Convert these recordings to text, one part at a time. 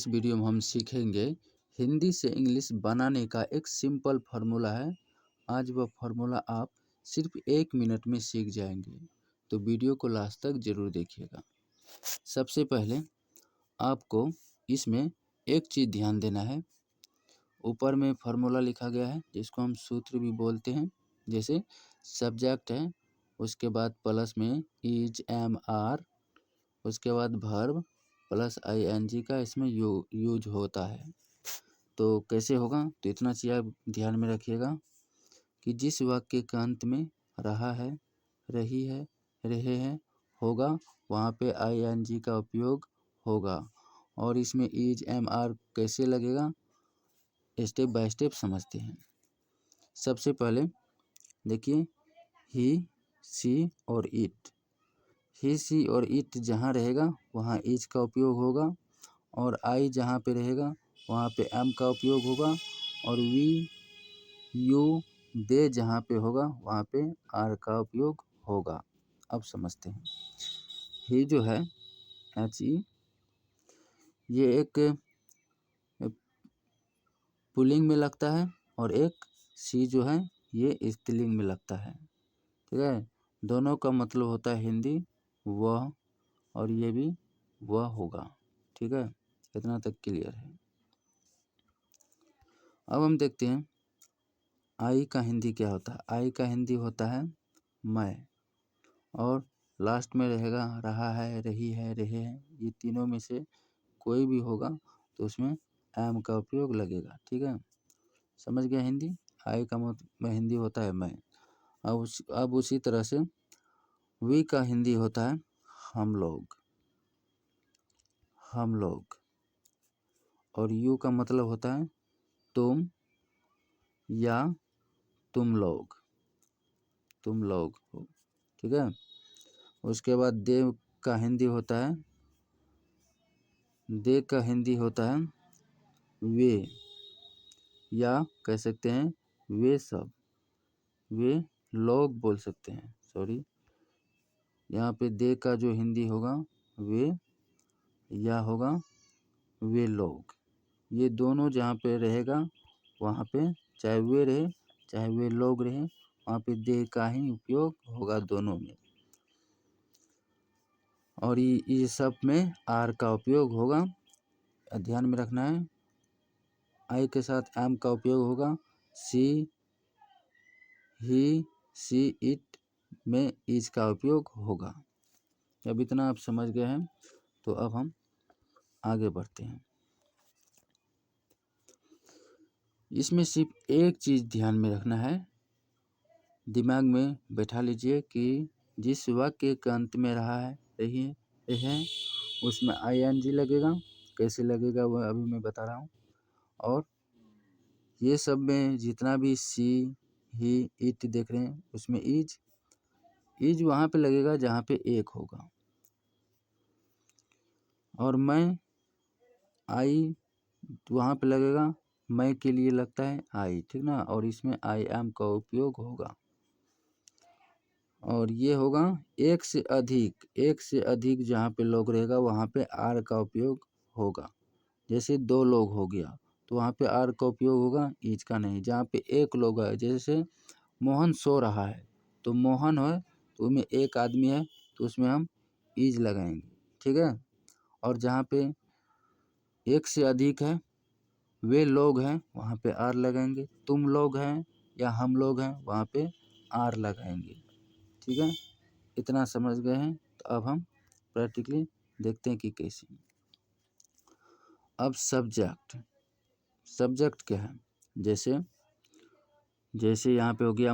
इस वीडियो में हम सीखेंगे हिंदी से इंग्लिश बनाने का एक सिंपल फार्मूला है। आज वह फार्मूला आप सिर्फ 1 मिनट में सीख जाएंगे, तो वीडियो को लास्ट तक ज़रूर देखिएगा। सबसे पहले आपको इसमें एक चीज़ ध्यान देना है। ऊपर में फार्मूला लिखा गया है जिसको हम सूत्र भी बोलते हैं। जैसे सब्जेक्ट है, उसके बाद प्लस में इज एम आर, उसके बाद वर्ब प्लस ING का इसमें यूज होता है। तो कैसे होगा, तो इतना चीज़ आप ध्यान में रखिएगा कि जिस वाक्य के अंत में रहा है, रही है, रहे हैं होगा, वहाँ पे ING का उपयोग होगा। और इसमें इज एम आर कैसे लगेगा, स्टेप बाय स्टेप समझते हैं। सबसे पहले देखिए, ही, सी और इट। ही, सी और इट जहाँ रहेगा वहाँ इज का उपयोग होगा, और आई जहाँ पे रहेगा वहाँ पे एम का उपयोग होगा, और वी, यू, दे जहाँ पे होगा वहाँ पे आर का उपयोग होगा। अब समझते हैं। ही जो है HE, ये एक पुल्लिंग में लगता है, और एक सी जो है ये स्त्रीलिंग में लगता है। ठीक है, दोनों का मतलब होता है हिंदी वह, और ये भी वह होगा। ठीक है, इतना तक क्लियर है। अब हम देखते हैं आई का हिंदी क्या होता है। आई का हिंदी होता है मैं, और लास्ट में रहेगा रहा है, रही है, रहे हैं। ये तीनों में से कोई भी होगा तो उसमें एम का उपयोग लगेगा। ठीक है, समझ गया हिंदी। आई का मतलब हिंदी होता है मैं। अब उसी तरह से वी का हिंदी होता है हम लोग, हम लोग। और यू का मतलब होता है तुम या तुम लोग, तुम लोग हो। ठीक है, उसके बाद दे का हिंदी होता है, दे का हिंदी होता है वे, या कह सकते हैं वे सब, वे लोग बोल सकते हैं। सॉरी, यहाँ पे दे का जो हिंदी होगा वे, या होगा वे लोग। ये दोनों जहाँ पे रहेगा वहाँ पे चाहे वे रहे चाहे वे लोग रहे, वहाँ पे दे का ही उपयोग होगा दोनों में। और ये सब में आर का उपयोग होगा, ध्यान में रखना है। आई के साथ एम का उपयोग होगा। सी, ही, सी, इट में इज का उपयोग होगा। अब इतना आप समझ गए हैं, तो अब हम आगे बढ़ते हैं। इसमें सिर्फ एक चीज़ ध्यान में रखना है, दिमाग में बैठा लीजिए कि जिस वाक्य के अंत में रहा है, रही है, उसमें ING लगेगा। कैसे लगेगा वह अभी मैं बता रहा हूँ। और ये सब में जितना भी सी, ही, इट देख रहे हैं उसमें इज वहाँ पे लगेगा जहाँ पे एक होगा। और मैं, आई वहाँ पे लगेगा, मैं के लिए लगता है आई। ठीक ना, और इसमें आई एम का उपयोग होगा। और ये होगा एक से अधिक जहाँ पे लोग रहेगा वहाँ पे आर का उपयोग होगा। जैसे 2 लोग हो गया तो वहाँ पे आर का उपयोग होगा, इज का नहीं। जहाँ पे एक लोग है, जैसे मोहन सो रहा है तो मोहन है तो उसमें एक आदमी है तो उसमें हम इज लगाएंगे। ठीक है, और जहाँ पे एक से अधिक है, वे लोग हैं, वहाँ पे आर लगाएंगे। तुम लोग हैं या हम लोग हैं, वहाँ पे आर लगाएंगे। ठीक है, इतना समझ गए हैं, तो अब हम प्रैक्टिकली देखते हैं कि कैसे। अब सब्जेक्ट क्या है। जैसे यहाँ पे हो गया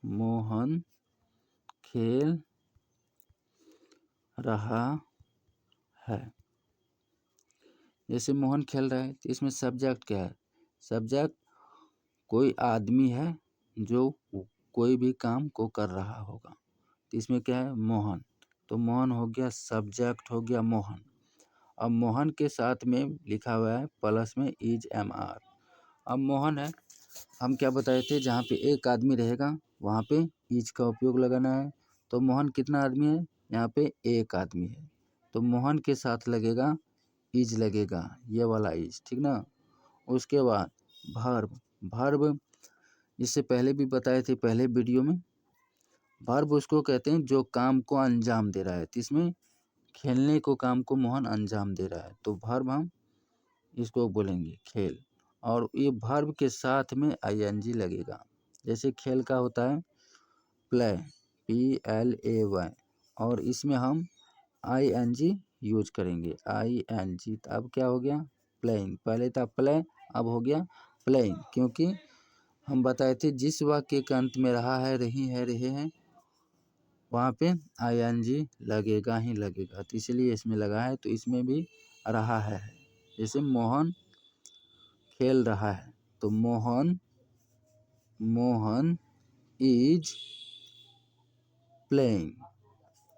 मोहन खेल रहा है। जैसे मोहन खेल रहा है तो इसमें सब्जेक्ट क्या है। सब्जेक्ट कोई आदमी है जो कोई भी काम को कर रहा होगा, तो इसमें क्या है मोहन। तो मोहन हो गया, सब्जेक्ट हो गया मोहन। अब मोहन के साथ में लिखा हुआ है प्लस में इज एम आर। अब मोहन है, हम क्या बताए थे, जहाँ पे एक आदमी रहेगा वहाँ पे इज का उपयोग लगाना है। तो मोहन कितना आदमी है, यहाँ पे एक आदमी है। तो मोहन के साथ लगेगा इज लगेगा, ये वाला इज, ठीक ना। उसके बाद वर्ब, वर्ब इससे पहले भी बताए थे पहले वीडियो में। वर्ब उसको कहते हैं जो काम को अंजाम दे रहा है, तो इसमें खेलने को काम को मोहन अंजाम दे रहा है, तो वर्ब हम इसको बोलेंगे खेल। और ये वर्ब के साथ में आईएनजी लगेगा। जैसे खेल का होता है प्ले, PLAY, और इसमें हम आईएनजी यूज करेंगे, आईएनजी। तो अब क्या हो गया प्लेइंग, पहले था प्ले, अब हो गया प्लेइंग, क्योंकि हम बताए थे जिस वाक्य के अंत में रहा है, रही है, रहे हैं, वहाँ पे आईएनजी लगेगा ही लगेगा, तो इसलिए इसमें लगा है। तो इसमें भी रहा है, जैसे मोहन खेल रहा है, तो मोहन इज प्लेइंग,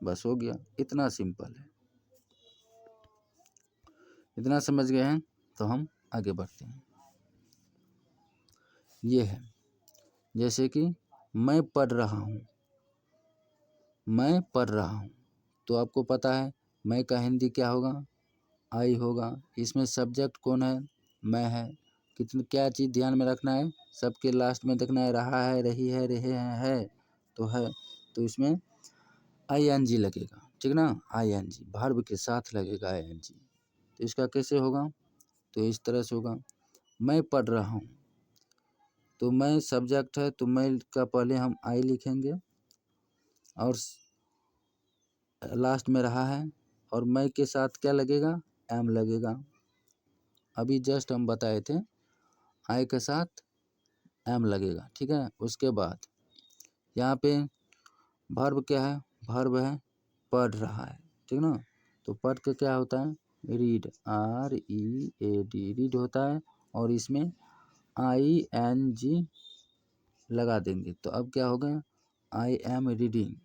बस हो गया, इतना सिंपल है। इतना समझ गए हैं तो हम आगे बढ़ते हैं। ये है जैसे कि मैं पढ़ रहा हूँ, मैं पढ़ रहा हूँ, तो आपको पता है मैं का हिंदी क्या होगा, आई होगा। इसमें सब्जेक्ट कौन है, मैं है। क्या चीज़ ध्यान में रखना है, सबके लास्ट में देखना है, रहा है, रही है, रहे हैं, है, तो इसमें आईएनजी लगेगा, ठीक ना। आईएनजी वर्ब के साथ लगेगा आईएनजी। तो इसका कैसे होगा, तो इस तरह से होगा, मैं पढ़ रहा हूँ, तो मैं सब्जेक्ट है, तो मैं का पहले हम आई लिखेंगे और लास्ट में रहा है, और मैं के साथ क्या लगेगा, एम लगेगा। अभी जस्ट हम बताए थे आई के साथ एम लगेगा, ठीक है। उसके बाद यहाँ पे वर्ब क्या है, वर्ब है पढ़ रहा है, ठीक ना। तो पढ़ के क्या होता है, रीड, READ, रीड होता है, और इसमें ING लगा देंगे। तो अब क्या हो गया, आई एम रीडिंग,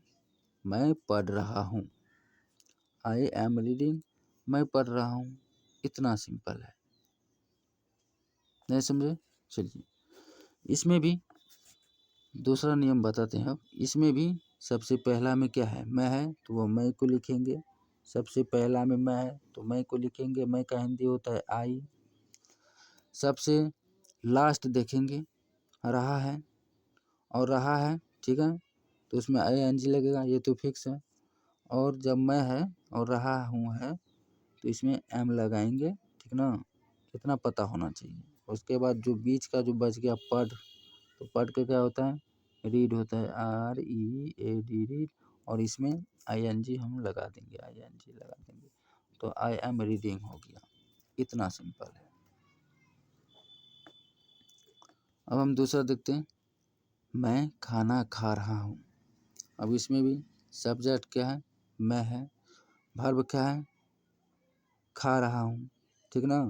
मैं पढ़ रहा हूँ, आई एम रीडिंग, मैं पढ़ रहा हूँ। इतना सिंपल है, नहीं समझे। चलिए इसमें भी दूसरा नियम बताते हैं। अब इसमें भी सबसे पहला में क्या है, मैं है, तो वो मैं को लिखेंगे। सबसे पहला में मैं है तो मैं को लिखेंगे, मैं का हिंदी होता है आई। सबसे लास्ट देखेंगे रहा है, और रहा है, ठीक है, तो उसमें ING लगेगा, ये तो फिक्स है। और जब मैं है और रहा हूँ है, तो इसमें एम लगाएंगे, ठीक ना। कितना पता होना चाहिए। उसके बाद जो बीच का जो बच गया पढ़, तो पढ़ के क्या होता है, रीड होता है, READ, रीड, और इसमें ING हम लगा देंगे, ING लगा देंगे, तो आई एम रीडिंग हो गया। इतना सिंपल है। अब हम दूसरा देखते हैं, मैं खाना खा रहा हूँ। अब इसमें भी सब्जेक्ट क्या है, मैं है, वर्ब क्या है, खा रहा हूँ, ठीक ना।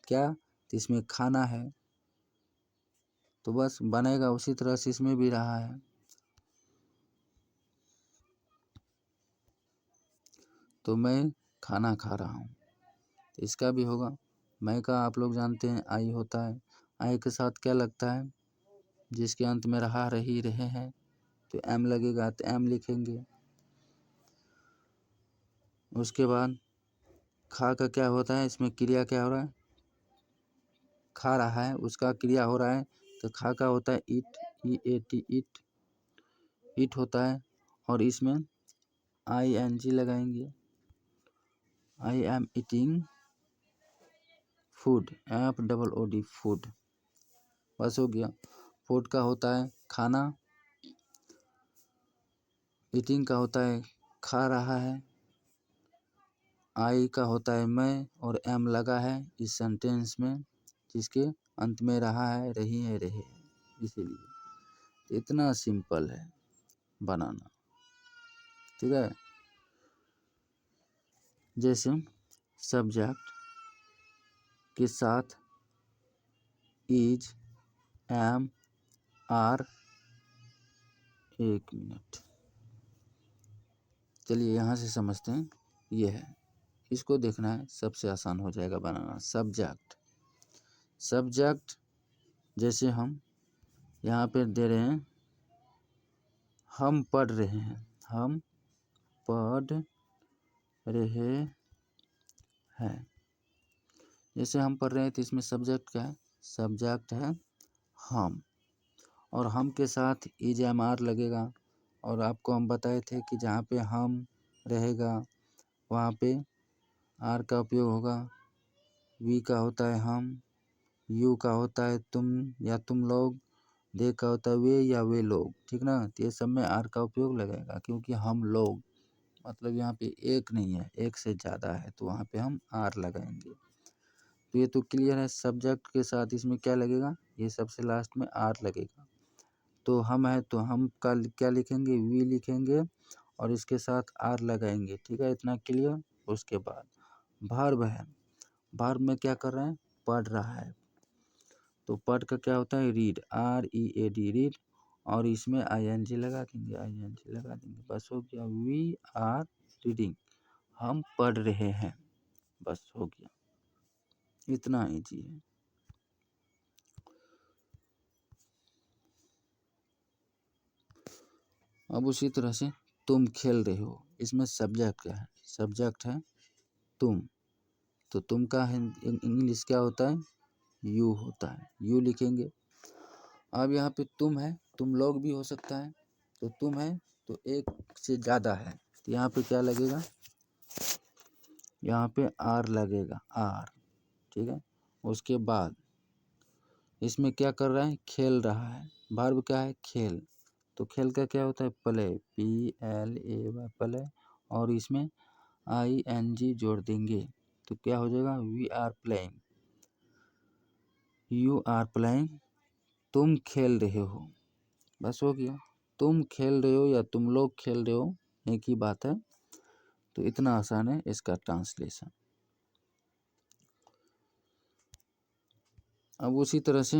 क्या, तो इसमें खाना है, तो बस बनेगा उसी तरह से इसमें भी रहा है। तो मैं खाना खा रहा हूँ, तो इसका भी होगा, मैं का आप लोग जानते हैं आई होता है। आई के साथ क्या लगता है, जिसके अंत में रहा, रही, रहे हैं, तो एम लगेगा, तो एम लिखेंगे। उसके बाद खा का क्या होता है, इसमें क्रिया क्या हो रहा है, खा रहा है, उसका क्रिया हो रहा है, तो खा का होता है ईट, EAT, ईट, ईट होता है, और इसमें ING लगाएंगे, I am eating food, FOOD, food, बस हो गया। फूड का होता है खाना, ईटिंग का होता है खा रहा है, आई का होता है मैं, और एम लगा है इस सेंटेंस में, जिसके अंत में रहा है, रही है, रहे है, इसीलिए इतना सिंपल है बनाना, ठीक है। जैसे सब्जेक्ट के साथ इज, एम, आर, एक मिनट, चलिए यहाँ से समझते हैं। ये है, इसको देखना है, सबसे आसान हो जाएगा बनाना। सब्जेक्ट, सब्जेक्ट जैसे हम यहाँ पे दे रहे हैं, हम पढ़ रहे हैं, हम पढ़ रहे है। जैसे हम पढ़ रहे हैं तो इसमें सब्जेक्ट क्या है, सब्जेक्ट है हम, और हम के साथ इज एम आर लगेगा। और आपको हम बताए थे कि जहाँ पे हम रहेगा वहाँ पे आर का उपयोग होगा। वी का होता है हम, यू का होता है तुम या तुम लोग, दे का होता है वे या वे लोग, ठीक ना। तो ये सब में आर का उपयोग लगेगा, क्योंकि हम लोग मतलब यहाँ पे एक नहीं है, एक से ज़्यादा है, तो वहाँ पे हम आर लगाएंगे। तो ये तो क्लियर है। सब्जेक्ट के साथ इसमें क्या लगेगा, ये सबसे लास्ट में आर लगेगा। तो हम है तो हम का क्या लिखेंगे, वी लिखेंगे और इसके साथ आर लगाएंगे, ठीक है, इतना क्लियर। उसके बाद वर्ब है, वर्ब में क्या कर रहे हैं, पढ़ रहा है। तो पढ़ का क्या होता है, रीड, READ, रीड, और इसमें ING लगा देंगे, ING लगा देंगे, बस हो गया। वी आर रीडिंग, हम पढ़ रहे हैं, बस हो गया, इतना ईजी है। अब उसी तरह से तुम खेल रहे हो, इसमें सब्जेक्ट क्या है, सब्जेक्ट है तुम, तो तुम का इंग्लिश क्या होता है, यू होता है, यू लिखेंगे। अब यहाँ पे तुम है, तुम लोग भी हो सकता है, तो तुम है तो एक से ज़्यादा है, तो यहाँ पे क्या लगेगा, यहाँ पे आर लगेगा, आर, ठीक है। उसके बाद इसमें क्या कर रहा है, खेल रहा है, वर्ब क्या है, खेल, तो खेल का क्या होता है, प्ले, PLAY, प्ले, और इसमें ING जोड़ देंगे, तो क्या हो जाएगा, we are playing, you are playing, तुम खेल रहे हो, बस हो गया। तुम खेल रहे हो या तुम लोग खेल रहे हो, एक ही बात है। तो इतना आसान है इसका ट्रांसलेशन। अब उसी तरह से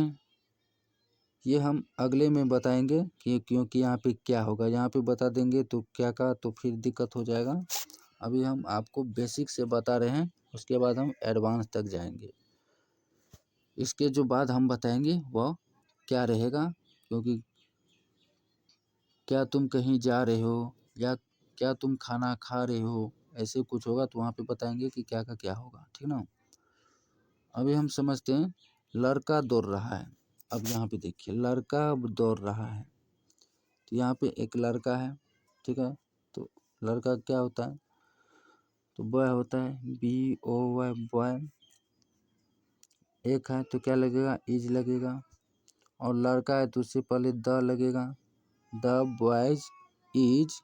ये हम अगले में बताएंगे कि क्योंकि यहाँ पे क्या होगा, यहाँ पे बता देंगे तो क्या का, तो फिर दिक्कत हो जाएगा। अभी हम आपको बेसिक से बता रहे हैं, उसके बाद हम एडवांस तक जाएंगे। इसके जो बाद हम बताएंगे वह क्या रहेगा, क्योंकि क्या तुम कहीं जा रहे हो या क्या तुम खाना खा रहे हो, ऐसे कुछ होगा तो वहाँ पे बताएंगे कि क्या का क्या होगा, ठीक ना। अभी हम समझते हैं, लड़का दौड़ रहा है। अब यहाँ पे देखिए, लड़का दौड़ रहा है, तो यहाँ पे एक लड़का है, ठीक है, तो लड़का क्या होता है, तो बॉय होता है, BOY, बॉय। एक है तो क्या लगेगा, इज लगेगा, और लड़का है तो उससे पहले द लगेगा, द बॉयज इज,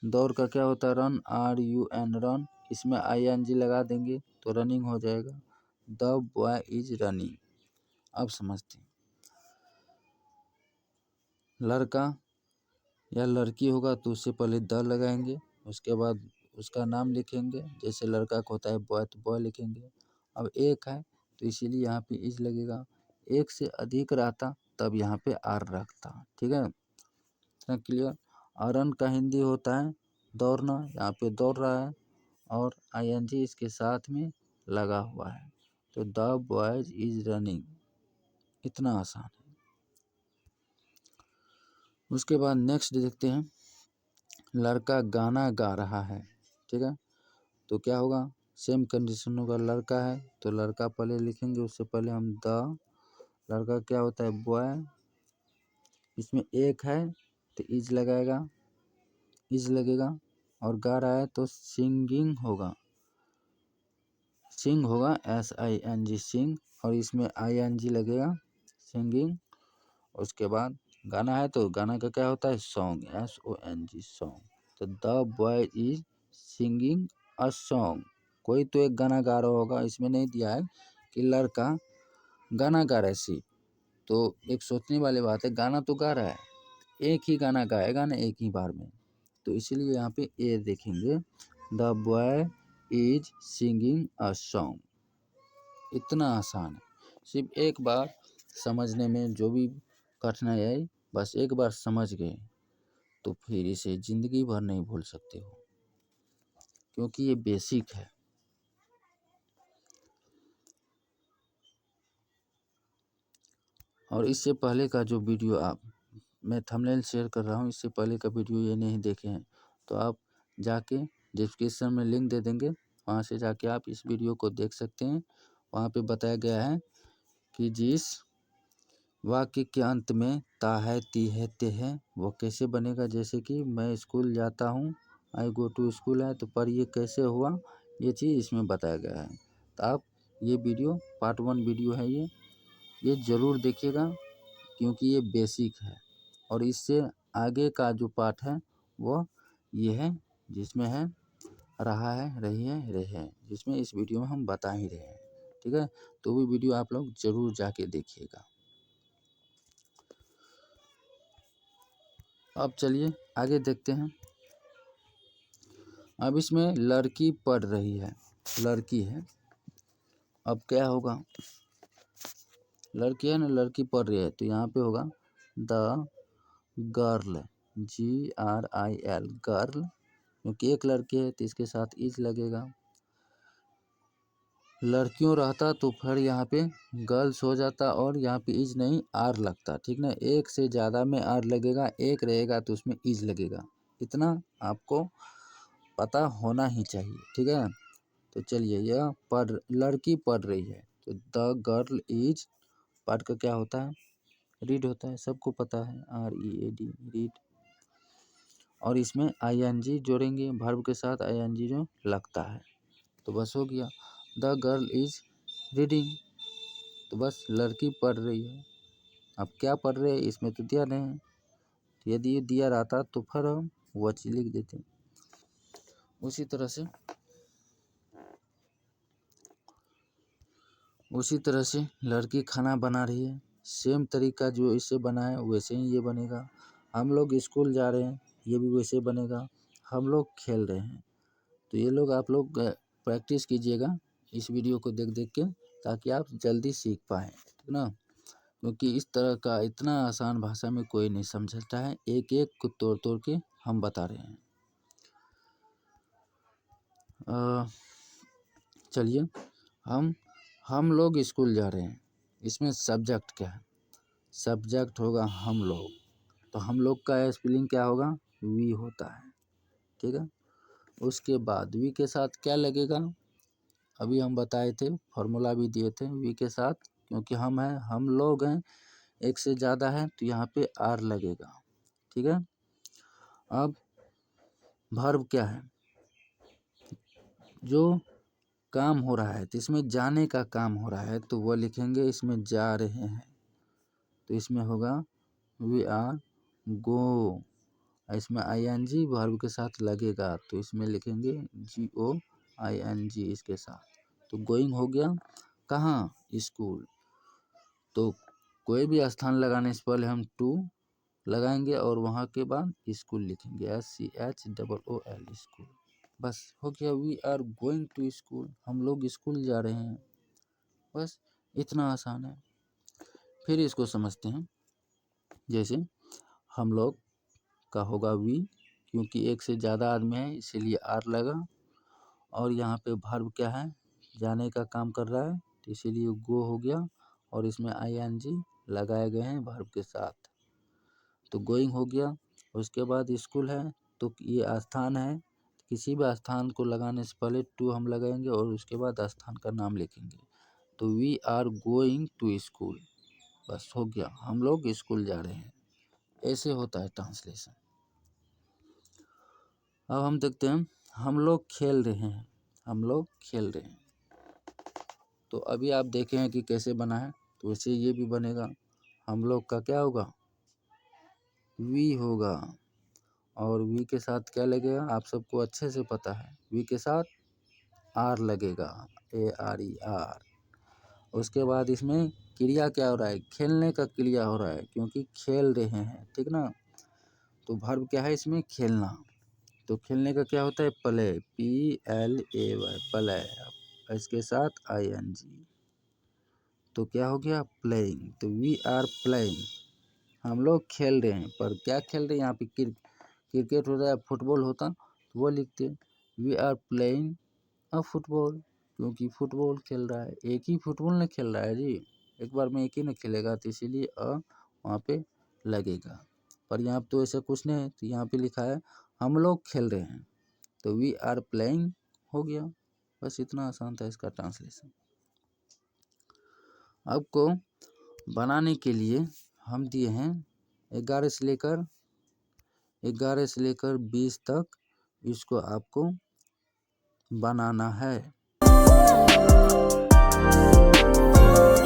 दौड़ का क्या होता है, रन, RUN, रन, इसमें ING लगा देंगे तो रनिंग हो जाएगा, द बॉय इज रनिंग। अब समझते हैं, लड़का या लड़की होगा तो उससे पहले द लगाएंगे, उसके बाद उसका नाम लिखेंगे, जैसे लड़का को होता है बॉय तो बॉय लिखेंगे। अब एक है तो इसीलिए यहाँ पे इज लगेगा, एक से अधिक रहता तब यहाँ पे आर रखता, ठीक है, इतना क्लियर। रन का हिंदी होता है दौड़ना, यहाँ पे दौड़ रहा है और ING इसके साथ में लगा हुआ है, तो द बॉयज इज रनिंग, इतना आसान है। उसके बाद नेक्स्ट देखते हैं, लड़का गाना गा रहा है, ठीक है, तो क्या होगा, सेम कंडीशन होगा, लड़का है तो लड़का पहले लिखेंगे, उससे पहले हम द, लड़का क्या होता है, बॉय, इसमें एक है तो इज लगाएगा, इज लगेगा, और गा रहा है तो सिंगिंग होगा, सिंग होगा, SING, सिंग, और इसमें ING लगेगा, सिंगिंग। उसके बाद गाना है तो गाना का क्या होता है, सॉन्ग, SONG, सॉन्ग, तो the boy is singing a song. कोई तो एक गाना गा रहा होगा, इसमें नहीं दिया है कि लड़का गाना गा रहा है सिर्फ, तो एक सोचने वाली बात है, गाना तो गा रहा है, एक ही गाना गाएगा ना एक ही बार में, तो इसीलिए यहाँ पे ए देखेंगे, the boy is singing a song, इतना आसान है। सिर्फ एक बार समझने में जो भी कठिनाई आई, बस एक बार समझ गए तो फिर इसे ज़िंदगी भर नहीं भूल सकते हो, क्योंकि ये बेसिक है। और इससे पहले का जो वीडियो आप, मैं थंबनेल शेयर कर रहा हूँ, इससे पहले का वीडियो ये नहीं देखे हैं तो आप जाके डिस्क्रिप्शन में लिंक दे देंगे, वहाँ से जाके आप इस वीडियो को देख सकते हैं। वहाँ पे बताया गया है कि जिस वाक्य के अंत में ता है, ती है, ते है वो कैसे बनेगा। जैसे कि मैं स्कूल जाता हूँ, आई गो टू स्कूल है, तो पर ये कैसे हुआ, ये चीज़ इसमें बताया गया है। तो आप ये वीडियो पार्ट 1 वीडियो है ये ज़रूर देखिएगा, क्योंकि ये बेसिक है। और इससे आगे का जो पार्ट है वो ये है, जिसमें है रहा है, रही है, रहे हैं, जिसमें इस वीडियो में हम बता ही रहे हैं। ठीक है, तो वो वीडियो आप लोग ज़रूर जाके देखिएगा। अब चलिए आगे देखते हैं। अब इसमें लड़की पढ़ रही है, लड़की है। अब क्या होगा, लड़की है ना, लड़की पढ़ रही है, तो यहाँ पे होगा द गर्ल, GRIL, गर्ल, क्योंकि एक लड़की है तो इसके साथ इज लगेगा। लड़कियों रहता तो फिर यहाँ पे गर्ल्स हो जाता और यहाँ पे इज नहीं आर लगता। ठीक ना, एक से ज़्यादा में आर लगेगा, एक रहेगा तो उसमें इज लगेगा। इतना आपको पता होना ही चाहिए। ठीक है, तो चलिए, यह लड़की पढ़ रही है, तो द गर्ल इज, पढ़ का क्या होता है, रीड होता है, सबको पता है, READ, रीड। और इसमें ING जोड़ेंगे, वर्ब के साथ ING जो लगता है, तो बस हो गया, द गर्ल इज रीडिंग। तो बस लड़की पढ़ रही है। अब क्या पढ़ रहे हैं इसमें तो दिया नहीं है, तो यदि ये दिया रहता तो फिर हम वो चीज़ लिख देते। उसी तरह से लड़की खाना बना रही है, सेम तरीका जो इससे बना है वैसे ही ये बनेगा। हम लोग स्कूल जा रहे हैं, ये भी वैसे बनेगा। हम लोग खेल रहे हैं, तो ये लोग आप लोग प्रैक्टिस कीजिएगा इस वीडियो को देख देख के, ताकि आप जल्दी सीख पाएँ। ठीक ना, क्योंकि इस तरह का इतना आसान भाषा में कोई नहीं समझता है, एक एक को तोड़ तोड़ के हम बता रहे हैं। चलिए, हम लोग स्कूल जा रहे हैं, इसमें सब्जेक्ट क्या है, सब्जेक्ट होगा हम लोग, तो हम लोग का स्पेलिंग क्या होगा, वी होता है। ठीक है, उसके बाद वी के साथ क्या लगेगा, अभी हम बताए थे, फॉर्मूला भी दिए थे, वी के साथ, क्योंकि हम हैं, हम लोग हैं, एक से ज़्यादा है तो यहाँ पे आर लगेगा। ठीक है, अब वर्ब क्या है, जो काम हो रहा है, तो इसमें जाने का काम हो रहा है, तो वो लिखेंगे, इसमें जा रहे हैं, तो इसमें होगा वी आर गो। इसमें ING वर्ब के साथ लगेगा, तो इसमें लिखेंगे GOING इसके साथ, तो गोइंग हो गया कहाँ, स्कूल। तो कोई भी स्थान लगाने से पहले हम टू लगाएंगे और वहाँ के बाद स्कूल लिखेंगे, SCHOOL, स्कूल। बस हो गया, we are going to school, हम लोग स्कूल जा रहे हैं। बस इतना आसान है। फिर इसको समझते हैं, जैसे हम लोग का होगा वी, क्योंकि एक से ज़्यादा आदमी है इसीलिए आर लगा, और यहाँ पे वर्ब क्या है, जाने का काम कर रहा है, तो इसीलिए गो हो गया, और इसमें ING लगाए गए हैं वर्ब के साथ, तो गोइंग हो गया। उसके बाद स्कूल है, तो ये स्थान है, किसी भी स्थान को लगाने से पहले टू हम लगाएंगे और उसके बाद स्थान का नाम लिखेंगे, तो we are going to school. बस हो गया, हम लोग स्कूल जा रहे हैं। ऐसे होता है ट्रांसलेशन। अब हम देखते हैं, हम लोग खेल रहे हैं, हम लोग खेल रहे हैं, तो अभी आप देखे हैं कि कैसे बना है, तो वैसे ये भी बनेगा। हम लोग का क्या होगा, वी होगा, और वी के साथ क्या लगेगा, आप सबको अच्छे से पता है, वी के साथ आर लगेगा, ARER। उसके बाद इसमें क्रिया क्या हो रहा है, खेलने का क्रिया हो रहा है, क्योंकि खेल रहे हैं। ठीक ना, तो वर्ब क्या है इसमें, खेलना, तो खेलने का क्या होता है, प्ले, PLAY, प्ले, इसके साथ ING, तो क्या हो गया, प्लेइंग, तो वी आर प्लेइंग, हम लोग खेल रहे हैं। पर क्या खेल रहे हैं, यहाँ पे क्रिकेट होता है, फुटबॉल होता तो वो लिखते, वी आर प्लेइंग फुटबॉल, क्योंकि फुटबॉल खेल रहा है, एक ही फुटबॉल नहीं खेल रहा है जी, एक बार में एक ही नहीं खेलेगा, तो इसीलिए वहाँ पे लगेगा। पर यहाँ पे तो ऐसा कुछ नहीं है, तो यहाँ पे लिखा है हम लोग खेल रहे हैं, तो वी आर प्लेइंग हो गया। बस इतना आसान था इसका ट्रांसलेशन। आपको बनाने के लिए हम दिए हैं 11 से लेकर 20 तक, इसको आपको बनाना है।